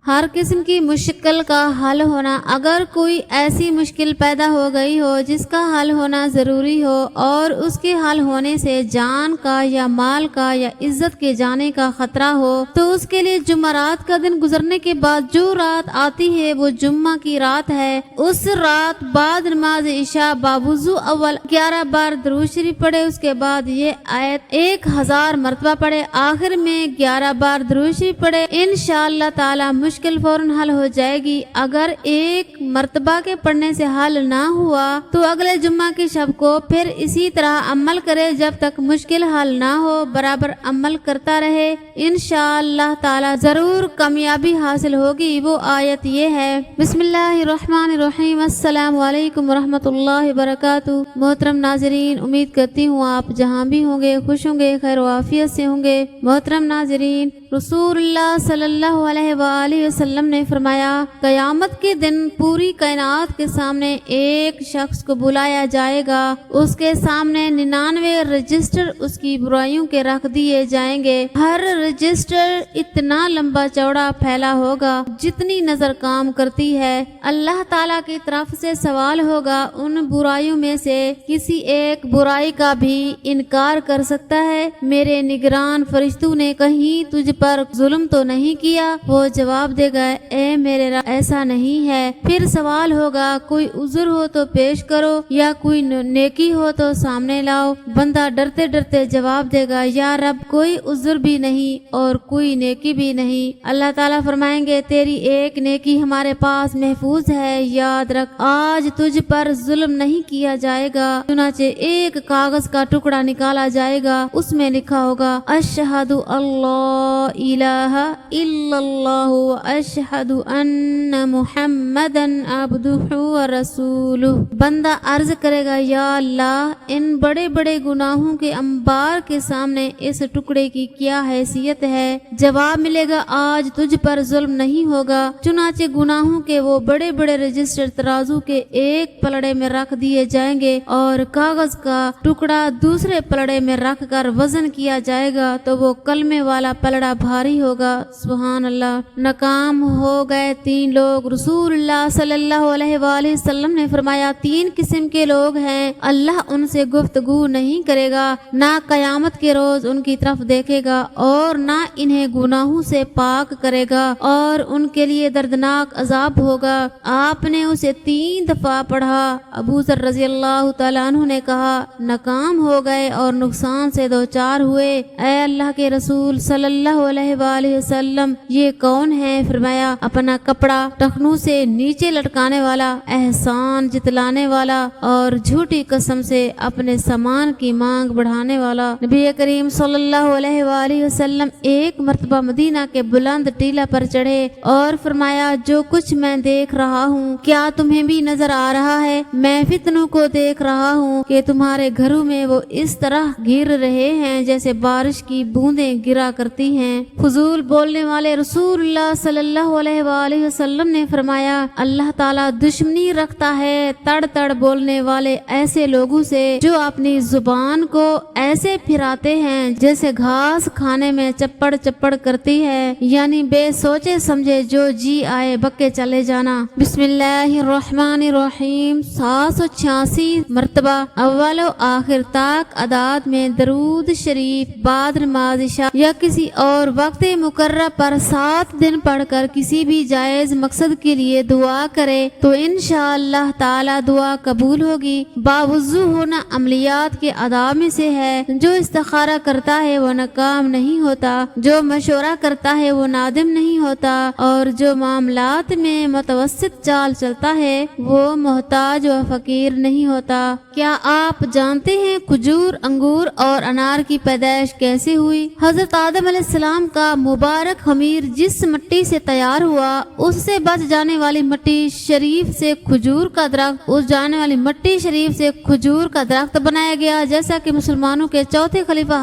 ہر قسم کی مشکل کا حل ہونا۔ اگر کوئی ایسی مشکل پیدا ہو گئی ہو جس کا حل ہونا ضروری ہو اور اس کے حل ہونے سے جان کا یا مال کا یا عزت کے جانے کا خطرہ ہو تو اس کے لیے جمعرات کا دن گزرنے کے بعد جو رات آتی ہے وہ جمعہ کی رات ہے۔ اس رات بعد نماز عشاء باوضو اول 11 بار درود شریف پڑھے، اس کے بعد یہ آیت 1000 مرتبہ پڑھے، آخر میں 11 بار درود شریف پڑھے، انشاءاللہ تعالی مشکل فوراً حل ہو جائے گی۔ اگر ایک مرتبہ کے پڑھنے سے حل نہ ہوا تو اگلے جمعہ کی شب کو پھر اسی طرح عمل کرے جب تک مشکل حل نہ ہو، برابر عمل کرتا رہے، انشاءاللہ تعالی ضرور کامیابی حاصل ہوگی۔ وہ آیت یہ ہے، بسم اللہ الرحمن الرحیم، السلام علیکم ورحمۃ اللہ وبرکاتہ۔ محترم ناظرین، امید کرتی ہوں آپ جہاں بھی ہوں گے خوش ہوں گے، خیر و عافیت سے ہوں گے۔ محترم ناظرین، رسول اللہ صلی اللہ علیہ وآلہ وسلم نے فرمایا، قیامت کے دن پوری کائنات کے سامنے ایک شخص کو بلایا جائے گا، اس کے سامنے 99 رجسٹر اس کی برائیوں کے رکھ دیے جائیں گے۔ ہر رجسٹر اتنا لمبا چوڑا پھیلا ہوگا جتنی نظر کام کرتی ہے۔ اللہ تعالیٰ کی طرف سے سوال ہوگا، ان برائیوں میں سے کسی ایک برائی کا بھی انکار کر سکتا ہے؟ میرے نگران فرشتوں نے کہیں تجھ پر ظلم تو نہیں کیا؟ وہ جواب دے گا، اے میرے رب ایسا نہیں ہے۔ پھر سوال ہوگا، کوئی عذر ہو تو پیش کرو یا کوئی نیکی ہو تو سامنے لاؤ۔ بندہ ڈرتے ڈرتے جواب دے گا، یا رب کوئی عذر بھی نہیں اور کوئی نیکی بھی نہیں۔ اللہ تعالیٰ فرمائیں گے، تیری ایک نیکی ہمارے پاس محفوظ ہے، یاد رکھ آج تجھ پر ظلم نہیں کیا جائے گا۔ چنانچہ ایک کاغذ کا ٹکڑا نکالا جائے گا، اس میں لکھا ہوگا، اشہد اللہ الہ الا اللہ و اشہد ان محمدا عبدہ و رسولہ۔ بندہ عرض کرے گا، یا اللہ ان بڑے بڑے گناہوں کے انبار کے سامنے اس ٹکڑے کی کیا حیثیت ہے؟ جواب ملے گا، آج تجھ پر ظلم نہیں ہوگا۔ چنانچہ گناہوں کے وہ بڑے بڑے رجسٹر ترازو کے ایک پلڑے میں رکھ دیے جائیں گے اور کاغذ کا ٹکڑا دوسرے پلڑے میں رکھ کر وزن کیا جائے گا تو وہ کلمے والا پلڑا بھاری ہوگا۔ سبحان اللہ۔ ناکام ہو گئے 3 لوگ۔ رسول اللہ صلی اللہ علیہ وآلہ وسلم نے فرمایا، 3 قسم کے لوگ ہیں، اللہ ان سے گفتگو نہیں کرے گا، نہ قیامت کے روز ان کی طرف دیکھے گا اور نہ انہیں گناہوں سے پاک کرے گا اور ان کے لیے دردناک عذاب ہوگا۔ آپ نے اسے 3 دفعہ پڑھا۔ ابو ذر رضی اللہ تعالیٰ عنہ نے کہا، ناکام ہو گئے اور نقصان سے دوچار ہوئے، اے اللہ کے رسول صلی اللہ علیہ وآلہ وسلم یہ کون ہے؟ فرمایا، اپنا کپڑا ٹخنوں سے نیچے لٹکانے والا، احسان جتلانے والا اور جھوٹی قسم سے اپنے سامان کی مانگ بڑھانے والا۔ نبی کریم صلی اللہ علیہ وآلہ وسلم ایک مرتبہ مدینہ کے بلند ٹیلہ پر چڑھے اور فرمایا، جو کچھ میں دیکھ رہا ہوں کیا تمہیں بھی نظر آ رہا ہے؟ میں فتنوں کو دیکھ رہا ہوں کہ تمہارے گھروں میں وہ اس طرح گر رہے ہیں جیسے بارش کی بوندیں گرا کرتی ہیں۔ فضول بولنے والے رسول اللہ صلی اللہ علیہ وآلہ وسلم نے فرمایا، اللہ تعالیٰ دشمنی رکھتا ہے تڑ تڑ بولنے والے ایسے لوگوں سے جو اپنی زبان کو ایسے پھراتے ہیں جیسے گھاس کھانے میں چپڑ چپڑ کرتی ہے، یعنی بے سوچے سمجھے جو جی آئے بکے چلے جانا۔ بسم اللہ الرحمن الرحیم 786 مرتبہ اول و آخر تک اعداد میں درود شریف بعد نماز عشاء یا کسی اور وقت مقررہ پر 7 دن پڑھ کر کسی بھی جائز مقصد کے لیے دعا کرے تو انشاءاللہ تعالی دعا قبول ہوگی۔ باوضو ہونا عملیات کے آداب میں سے ہے۔ جو استخارہ کرتا ہے وہ ناکام نہیں ہوتا، جو مشورہ کرتا ہے وہ نادم نہیں ہوتا، اور جو معاملات میں متوسط چال چلتا ہے وہ محتاج و فقیر نہیں ہوتا۔ کیا آپ جانتے ہیں کھجور، انگور اور انار کی پیدائش کیسے ہوئی؟ حضرت آدم علیہ السلام کا مبارک خمیر جس مٹی سے تیار ہوا اس سے بچ جانے والی مٹی شریف سے کھجور کا درخت، اس جانے والی مٹی شریف سے کھجور کا درخت بنایا گیا، جیسا کہ مسلمانوں کے چوتھے خلیفہ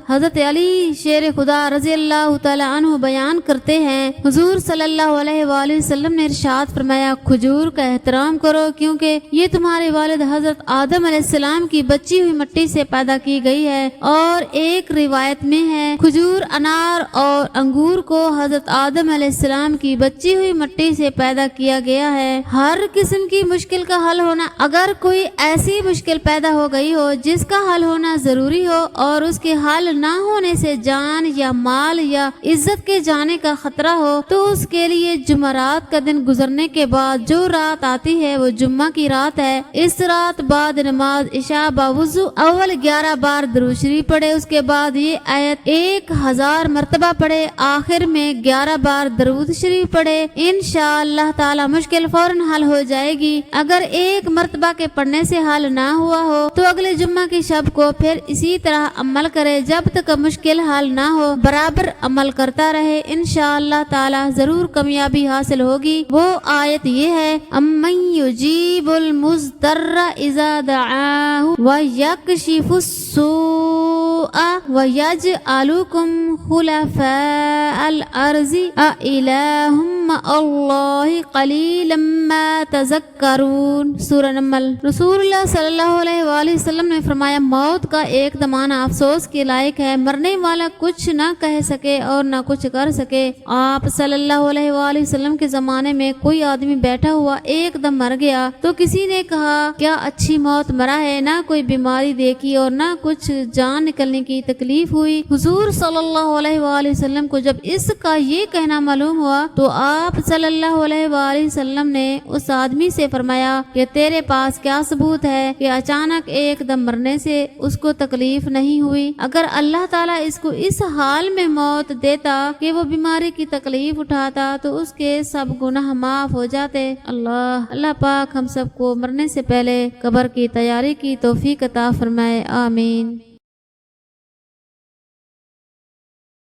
حضرت علی شیر خدا رضی اللہ تعالی عنہ بیان کرتے ہیں، حضور صلی اللہ علیہ وآلہ وسلم نے ارشاد فرمایا، کھجور کا احترام کرو کیونکہ یہ تمہارے والد حضرت آدم علیہ السلام کی بچی ہوئی مٹی سے پیدا کی گئی ہے۔ اور ایک روایت میں ہے، کھجور، انار اور انگور کو حضرت آدم علیہ السلام کی بچی ہوئی مٹی سے پیدا کیا گیا ہے۔ ہر قسم کی مشکل کا حل ہونا، اگر کوئی ایسی مشکل پیدا ہو گئی ہو جس کا حل ہونا ضروری ہو اور اس کے حل نہ ہونے سے جان یا مال یا عزت کے جانے کا خطرہ ہو، تو اس کے لیے جمعرات کا دن گزرنے کے بعد جو رات آتی ہے وہ جمعہ کی رات ہے۔ اس رات بعد نماز عشاء باوضو اول 11 بار درود شریف پڑھے، اس کے بعد یہ آیت 1000 مرتبہ پڑھے، آخر میں 11 بار درود شریف پڑھے، انشاءاللہ تعالی مشکل فوراً حل ہو جائے گی۔ اگر ایک مرتبہ کے پڑھنے سے حل نہ ہوا ہو تو اگلے جمعہ کی شب کو پھر اسی طرح عمل کرے، جب تک مشکل حل نہ ہو برابر عمل کرتا رہے، انشاءاللہ تعالی ضرور کامیابی حاصل ہوگی۔ وہ آیت یہ ہے، امن یجیب المضطر اذا دعاہ ویکشف السوء ویجعلکم خلفاء الارض االہ مع اللہ قلیلا ما تذکرون۔ سورہ نمل۔ رسول اللہ صلی اللہ علیہ وآلہ وسلم نے فرمایا، موت کا ایک زمانہ افسوس کے لائق ہے، مرنے والا کچھ نہ کہہ سکے اور نہ کچھ کر سکے۔ آپ صلی اللہ علیہ وآلہ وسلم کے زمانے میں کوئی آدمی بیٹھا ہوا ایک دم مر گیا تو کسی نے کہا کیا اچھی موت مرا ہے، نہ کوئی بیماری دیکھی اور نہ کچھ جان نکلنے کی تکلیف ہوئی۔ حضور صلی اللہ علیہ وآلہ وسلم کو جب اس کا یہ کہنا معلوم ہوا تو آپ صلی اللہ علیہ وآلہ وسلم نے اس آدمی سے فرمایا کہ تیرے پاس کیا ثبوت ہے کہ اچانک ایک دم مرنے سے اس کو تکلیف نہیں ہوئی؟ اگر اللہ تعالیٰ اس کو اس حال میں موت دیتا کہ وہ بیماری کی تکلیف اٹھاتا تو اس کے سب گناہ معاف ہو جاتے۔ اللہ پاک ہم سب کو مرنے سے پہلے قبر کی تیاری کی توفیق عطا فرمائے، آمین۔